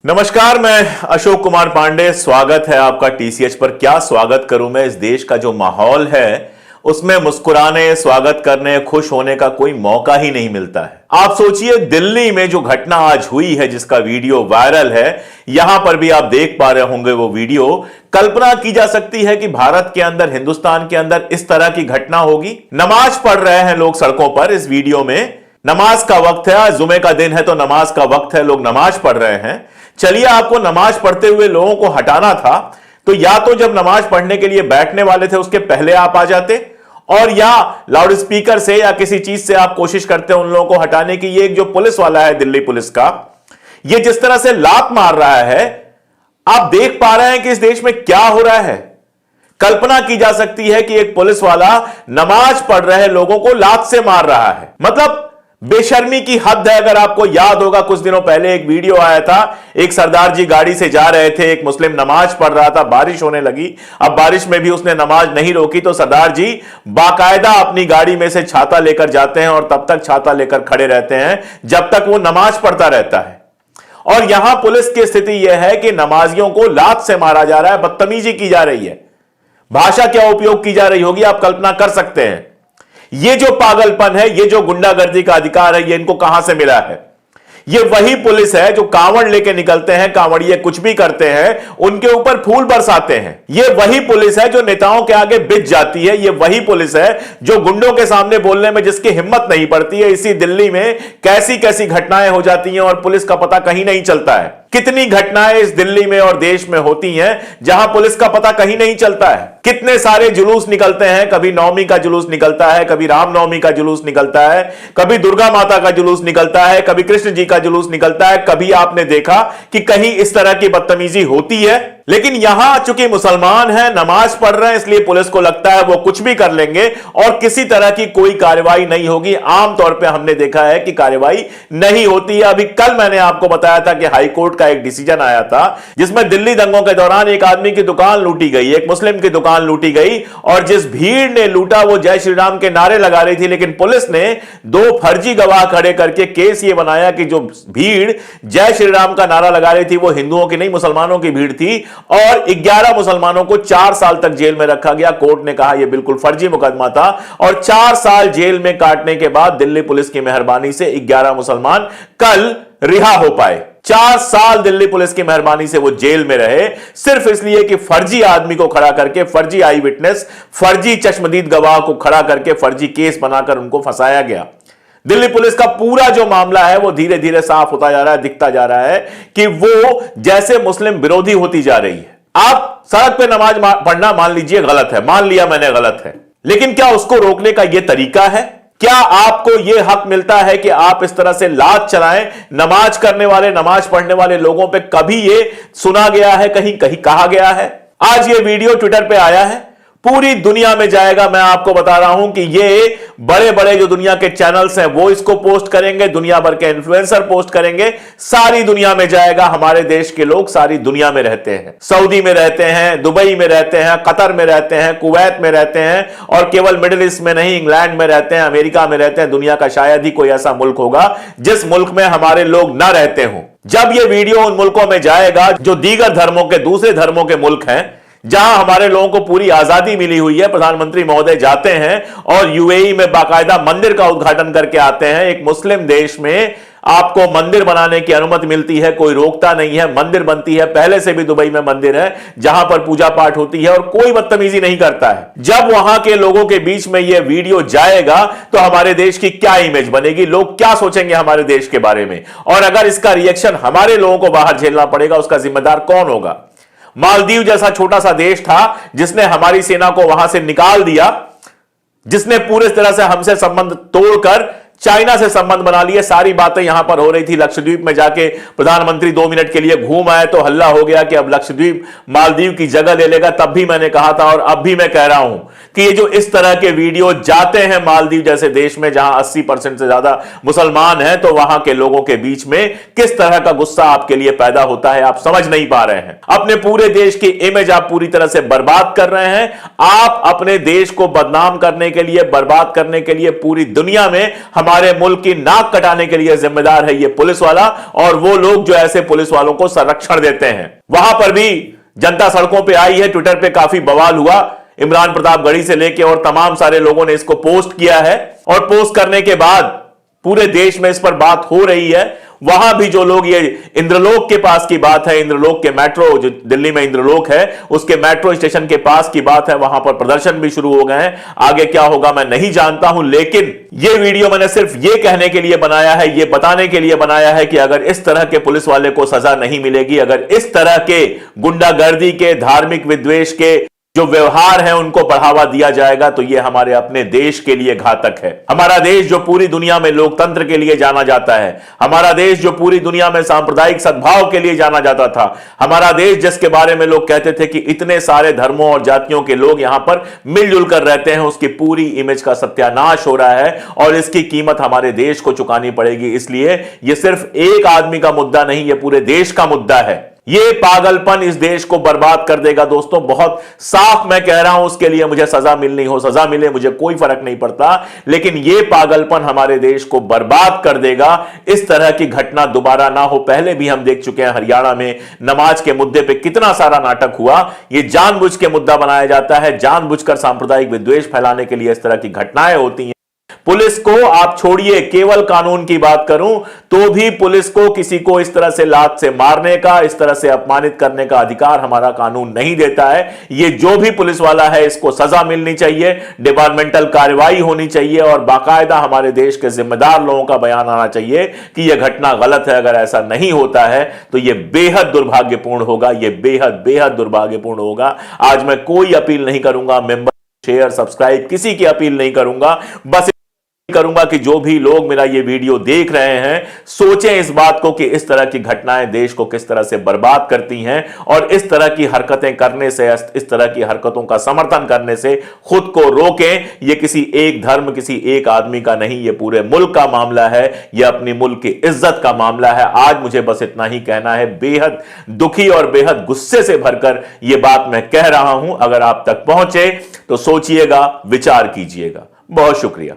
नमस्कार, मैं अशोक कुमार पांडे। स्वागत है आपका टीसीएच पर। क्या स्वागत करूं मैं। इस देश का जो माहौल है उसमें मुस्कुराने, स्वागत करने, खुश होने का कोई मौका ही नहीं मिलता है। आप सोचिए, दिल्ली में जो घटना आज हुई है, जिसका वीडियो वायरल है, यहां पर भी आप देख पा रहे होंगे वो वीडियो। कल्पना की जा सकती है कि भारत के अंदर, हिंदुस्तान के अंदर इस तरह की घटना होगी। नमाज पढ़ रहे हैं लोग सड़कों पर। इस वीडियो में नमाज का वक्त है, जुमे का दिन है तो नमाज का वक्त है, लोग नमाज पढ़ रहे हैं। चलिए, आपको नमाज पढ़ते हुए लोगों को हटाना था तो या तो जब नमाज पढ़ने के लिए बैठने वाले थे उसके पहले आप आ जाते, और या लाउड स्पीकर से या किसी चीज से आप कोशिश करते उन लोगों को हटाने की। ये एक जो पुलिस वाला है दिल्ली पुलिस का, ये जिस तरह से लात मार रहा है, आप देख पा रहे हैं कि इस देश में क्या हो रहा है। कल्पना की जा सकती है कि एक पुलिस वाला नमाज पढ़ रहे लोगों को लात से मार रहा है। मतलब बेशर्मी की हद है। अगर आपको याद होगा, कुछ दिनों पहले एक वीडियो आया था, एक सरदार जी गाड़ी से जा रहे थे, एक मुस्लिम नमाज पढ़ रहा था, बारिश होने लगी। अब बारिश में भी उसने नमाज नहीं रोकी तो सरदार जी बाकायदा अपनी गाड़ी में से छाता लेकर जाते हैं और तब तक छाता लेकर खड़े रहते हैं जब तक वो नमाज पढ़ता रहता है। और यहां पुलिस की स्थिति यह है कि नमाजियों को लात से मारा जा रहा है, बदतमीजी की जा रही है। भाषा क्या उपयोग की जा रही होगी आप कल्पना कर सकते हैं। ये जो पागलपन है, ये जो गुंडागर्दी का अधिकार है, ये इनको कहां से मिला है। ये वही पुलिस है जो कांवड़ लेके निकलते हैं, कांवड़िए कुछ भी करते हैं, उनके ऊपर फूल बरसाते हैं। ये वही पुलिस है जो नेताओं के आगे बिछ जाती है। ये वही पुलिस है जो गुंडों के सामने बोलने में जिसकी हिम्मत नहीं पड़ती है। इसी दिल्ली में कैसी कैसी घटनाएं हो जाती हैं और पुलिस का पता कहीं नहीं चलता है। कितनी घटनाएं इस दिल्ली में और देश में होती हैं जहां पुलिस का पता कहीं नहीं चलता है। कितने सारे जुलूस निकलते हैं, कभी नवमी का जुलूस निकलता है, कभी रामनवमी का जुलूस निकलता है, कभी दुर्गा माता का जुलूस निकलता है, कभी कृष्ण जी का जुलूस निकलता है। कभी आपने देखा कि कहीं इस तरह की बदतमीजी होती है? लेकिन यहां चूंकि मुसलमान हैं, नमाज पढ़ रहे हैं, इसलिए पुलिस को लगता है वो कुछ भी कर लेंगे और किसी तरह की कोई कार्रवाई नहीं होगी। आमतौर पे हमने देखा है कि कार्रवाई नहीं होती है। अभी कल मैंने आपको बताया था कि हाई कोर्ट का एक डिसीजन आया था जिसमें दिल्ली दंगों के दौरान एक आदमी की दुकान लूटी गई, एक मुस्लिम की दुकान लूटी गई, और जिस भीड़ ने लूटा वो जय श्री राम के नारे लगा रही थी। लेकिन पुलिस ने दो फर्जी गवाह खड़े करके केस ये बनाया कि जो भीड़ जय श्री राम का नारा लगा रही थी वो हिंदुओं की नहीं, मुसलमानों की भीड़ थी, और 11 मुसलमानों को 4 साल तक जेल में रखा गया। कोर्ट ने कहा यह बिल्कुल फर्जी मुकदमा था, और 4 साल जेल में काटने के बाद दिल्ली पुलिस की मेहरबानी से 11 मुसलमान कल रिहा हो पाए। 4 साल दिल्ली पुलिस की मेहरबानी से वो जेल में रहे, सिर्फ इसलिए कि फर्जी आदमी को खड़ा करके, फर्जी आई विटनेस, फर्जी चश्मदीद गवाह को खड़ा करके फर्जी केस बनाकर उनको फंसाया गया। दिल्ली पुलिस का पूरा जो मामला है वो धीरे धीरे साफ होता जा रहा है, दिखता जा रहा है कि वो जैसे मुस्लिम विरोधी होती जा रही है। आप सड़क पे नमाज पढ़ना मान लीजिए गलत है, मान लिया मैंने गलत है, लेकिन क्या उसको रोकने का यह तरीका है? क्या आपको यह हक मिलता है कि आप इस तरह से लात चलाएं नमाज करने वाले, नमाज पढ़ने वाले लोगों पे? कभी यह सुना गया है, कहीं कहीं कहा गया है? आज यह वीडियो ट्विटर पे आया है, पूरी दुनिया में जाएगा। मैं आपको बता रहा हूं कि ये बड़े बड़े जो दुनिया के चैनल्स हैं वो इसको पोस्ट करेंगे, दुनिया भर के इन्फ्लुएंसर पोस्ट करेंगे, सारी दुनिया में जाएगा। हमारे देश के लोग सारी दुनिया में रहते हैं, सऊदी में रहते हैं, दुबई में रहते हैं, कतर में रहते हैं, कुवैत में रहते हैं, और केवल मिडिल ईस्ट में नहीं, इंग्लैंड में रहते हैं, अमेरिका में रहते हैं। दुनिया का शायद ही कोई ऐसा मुल्क होगा जिस मुल्क में हमारे लोग ना रहते हों। जब यह वीडियो उन मुल्कों में जाएगा जो दीगर धर्मों के, दूसरे धर्मों के मुल्क हैं, जहां हमारे लोगों को पूरी आजादी मिली हुई है, प्रधानमंत्री महोदय जाते हैं और यूएई में बाकायदा मंदिर का उद्घाटन करके आते हैं। एक मुस्लिम देश में आपको मंदिर बनाने की अनुमति मिलती है, कोई रोकता नहीं है, मंदिर बनती है। पहले से भी दुबई में मंदिर है जहां पर पूजा पाठ होती है और कोई बदतमीजी नहीं करता है। जब वहां के लोगों के बीच में यह वीडियो जाएगा तो हमारे देश की क्या इमेज बनेगी, लोग क्या सोचेंगे हमारे देश के बारे में, और अगर इसका रिएक्शन हमारे लोगों को बाहर झेलना पड़ेगा, उसका जिम्मेदार कौन होगा? मालदीव जैसा छोटा सा देश था जिसने हमारी सेना को वहां से निकाल दिया, जिसने पूरे तरह से हमसे संबंध तोड़कर चाइना से संबंध बना लिए। सारी बातें यहां पर हो रही थी। लक्षद्वीप में जाके प्रधानमंत्री 2 मिनट के लिए घूम आए तो हल्ला हो गया कि अब लक्षद्वीप मालदीव की जगह ले लेगा। तब भी मैंने कहा था और अब भी मैं कह रहा हूं कि ये जो इस तरह के वीडियो जाते हैं मालदीव जैसे देश में जहां 80% से ज्यादा मुसलमान हैं, तो वहां के लोगों के बीच में किस तरह का गुस्सा आपके लिए पैदा होता है आप समझ नहीं पा रहे हैं। अपने पूरे देश की इमेज आप पूरी तरह से बर्बाद कर रहे हैं। आप अपने देश को बदनाम करने के लिए, बर्बाद करने के लिए पूरी दुनिया में हमारे मुल्क की नाक कटाने के लिए जिम्मेदार है ये पुलिस वाला और वो लोग जो ऐसे पुलिस वालों को संरक्षण देते हैं। वहां पर भी जनता सड़कों पे आई है, ट्विटर पे काफी बवाल हुआ, इमरान प्रतापगढ़ी से लेके और तमाम सारे लोगों ने इसको पोस्ट किया है और पोस्ट करने के बाद पूरे देश में इस पर बात हो रही है। वहां भी जो लोग, ये इंद्रलोक के पास की बात है, इंद्रलोक के मेट्रो, जो दिल्ली में इंद्रलोक है उसके मेट्रो स्टेशन के पास की बात है, वहां पर प्रदर्शन भी शुरू हो गए हैं। आगे क्या होगा मैं नहीं जानता हूं, लेकिन यह वीडियो मैंने सिर्फ यह कहने के लिए बनाया है, यह बताने के लिए बनाया है कि अगर इस तरह के पुलिस वाले को सजा नहीं मिलेगी, अगर इस तरह के गुंडागर्दी के, धार्मिक विद्वेष के जो व्यवहार है उनको बढ़ावा दिया जाएगा, तो यह हमारे अपने देश के लिए घातक है। हमारा देश जो पूरी दुनिया में लोकतंत्र के लिए जाना जाता है, हमारा देश जो पूरी दुनिया में सांप्रदायिक सद्भाव के लिए जाना जाता था, हमारा देश जिसके बारे में लोग कहते थे कि इतने सारे धर्मों और जातियों के लोग यहां पर मिलजुल कर रहते हैं, उसकी पूरी इमेज का सत्यानाश हो रहा है और इसकी कीमत हमारे देश को चुकानी पड़ेगी। इसलिए यह सिर्फ एक आदमी का मुद्दा नहीं, यह पूरे देश का मुद्दा है। ये पागलपन इस देश को बर्बाद कर देगा दोस्तों, बहुत साफ मैं कह रहा हूं। उसके लिए मुझे सजा मिलनी हो, सजा मिले, मुझे कोई फर्क नहीं पड़ता, लेकिन ये पागलपन हमारे देश को बर्बाद कर देगा। इस तरह की घटना दोबारा ना हो। पहले भी हम देख चुके हैं हरियाणा में नमाज के मुद्दे पे कितना सारा नाटक हुआ। ये जानबूझ के मुद्दा बनाया जाता है, जानबूझकर सांप्रदायिक विद्वेष फैलाने के लिए इस तरह की घटनाएं होती हैं। पुलिस को आप छोड़िए, केवल कानून की बात करूं तो भी पुलिस को किसी को इस तरह से लात से मारने का, इस तरह से अपमानित करने का अधिकार हमारा कानून नहीं देता है। ये जो भी पुलिस वाला है इसको सजा मिलनी चाहिए, डिपार्टमेंटल कार्रवाई होनी चाहिए और बाकायदा हमारे देश के जिम्मेदार लोगों का बयान आना चाहिए कि यह घटना गलत है। अगर ऐसा नहीं होता है तो यह बेहद दुर्भाग्यपूर्ण होगा, यह बेहद बेहद दुर्भाग्यपूर्ण होगा। आज मैं कोई अपील नहीं करूंगा, मेंबर, शेयर, सब्सक्राइब, किसी की अपील नहीं करूंगा, बस करूंगा कि जो भी लोग मेरा ये वीडियो देख रहे हैं सोचें इस बात को कि इस तरह की घटनाएं देश को किस तरह से बर्बाद करती हैं और इस तरह की हरकतें करने से, इस तरह की हरकतों का समर्थन करने से खुद को रोकें। ये किसी एक धर्म, किसी एक आदमी का नहीं, ये पूरे मुल्क का मामला है, ये अपने मुल्क की इज्जत का मामला है। आज मुझे बस इतना ही कहना है, बेहद दुखी और बेहद गुस्से से भरकर यह बात मैं कह रहा हूं। अगर आप तक पहुंचे तो सोचिएगा, विचार कीजिएगा। बहुत शुक्रिया।